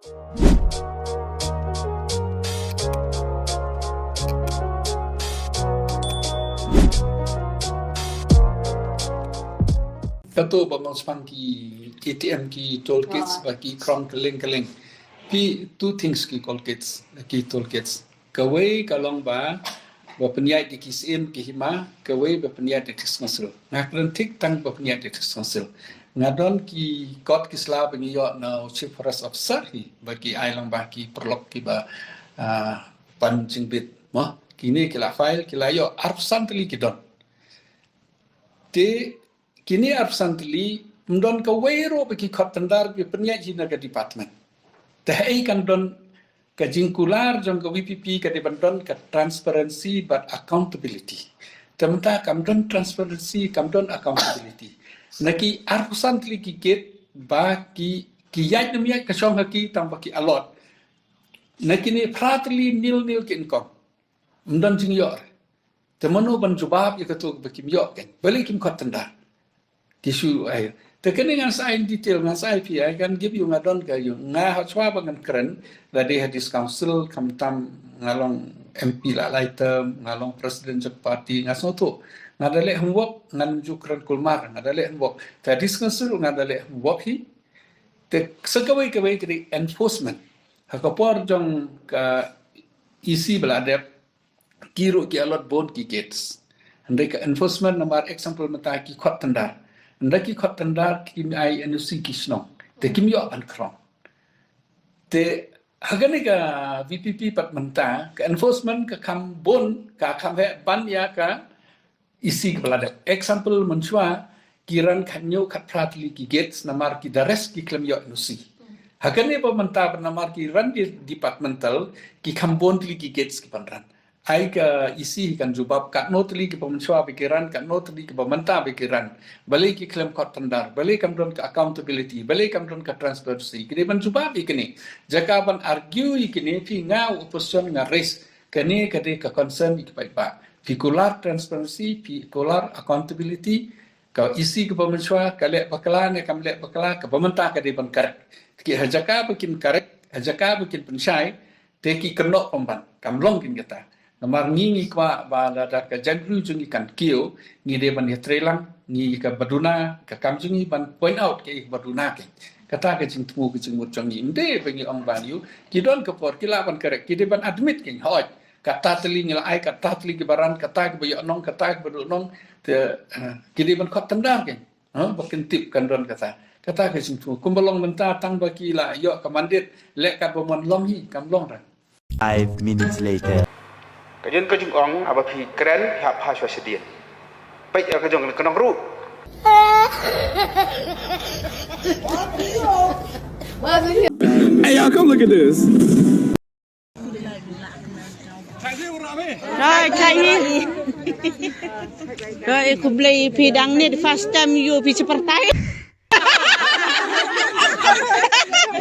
Betul bang Osman ki ATM ki toolkits bagi krong keling. Pi two things ki toolkits. Kawai kalong ba penyai di kisim ki hima kawai penyai di kismasul. Ngakren tik tang penyai di kismasul. Ngadon ki kot kisla bagi yo na chief forest officer hi bagi ai lang ba ki perlok ki ba pan jingbit mo kini kila file kila yo arsan teli kidon. Te kini absently mdon ka wero bagi kot tandar bi penyaji naga department. Tahai kan don ka jingkular jong ka VPP ka dibandon ka transparency but accountability. Temta kam don transparency kam don accountability. Naki absently ki get ba ki yaj namya ka shong haki tang baki alot. Naki ni pratli nil ki income. Mdon jing yor. Temano ban jubab ya katul baki myo ken. Balik kim kot tandar. Tisu air. Tekan dengan saya detail dengan saya pi, I can give you ngadon kayu. Ngah hachwa bangan keren. Dari hadis council kamtam ngalong MP lah item, ngalong presiden parti ngasno tu. Ngadale hemwok ngan jukran kulmar, ngadale hemwok. Hadis council ngadale hemwok hi. Te sekawai kiri enforcement. Hakapor jong ka isi beladep kiro ki alot bon ki gates. Andai ka enforcement nomor example mata ki khot tandar. Ndaki kot tandar kim ai NUC kisnong te kim yo an krong te hagane ka VPP pat menta ka enforcement ka kam bon ka kam he ban ya ka isi belada example menchua kiran kanyo kat pratli ki gates namar ki dares ki klem yo NUC hagane pa menta namar ki ran di departmental ki kam bon tli ki gates ki panran ai ka isi kan jubab kat notli ke pemensua pikiran kat notli ke pementa pikiran balik ki klaim kot tandar balik kam don ke accountability balik kam don ke transparency kini ban jubab ikini jaka ban argue ikini pi ngau opposition nga race kini kade ke concern ik pai pa pikular transparency pikular accountability ka isi ke pemensua kale bakala ne kam le bakala ke pementa kade ban karek ki jaka bikin karek jaka bikin pensai te ki kenok pemban kam long kin kata Namar ngi kwa ba da ka jagru jungi kan kio ngi de ban hetrelang ngi ka baduna ka kam jungi ban point out ke baduna ke kata ka jing tumu ke jing mutjong ngi inde bengi ong ban yu ki don ka por ki la ban karek ki de ban admit ke hoj kata teli ngi ai kata teli ke baran kata ke bayo nong kata ke badu nong te ki de ban khot tandar ke bakin tip kan don kata ka jing tumu kumbalong menta tang ba ki la yo ka mandit lek ka bomon long hi kam long ra 5 minutes later Kajun kajung orang apa pi keren hap haswa sedih. Baik ya kajung kenang ru. Hey y'all, come look at this. Rồi chạy đi. Rồi aku beli pidang ni the first time you pi seperti.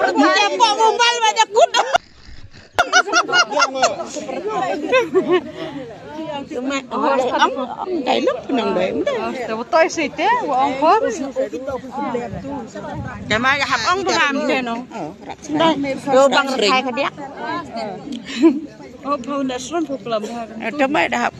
Dia kok mumbal banyak kuda. Cái lắm nằm đấy tôi xịt thế của ông phớt cái mai gặp ông tôi làm thế nó đây đồ bằng thay cái đét oh foundation problem cho mấy đã học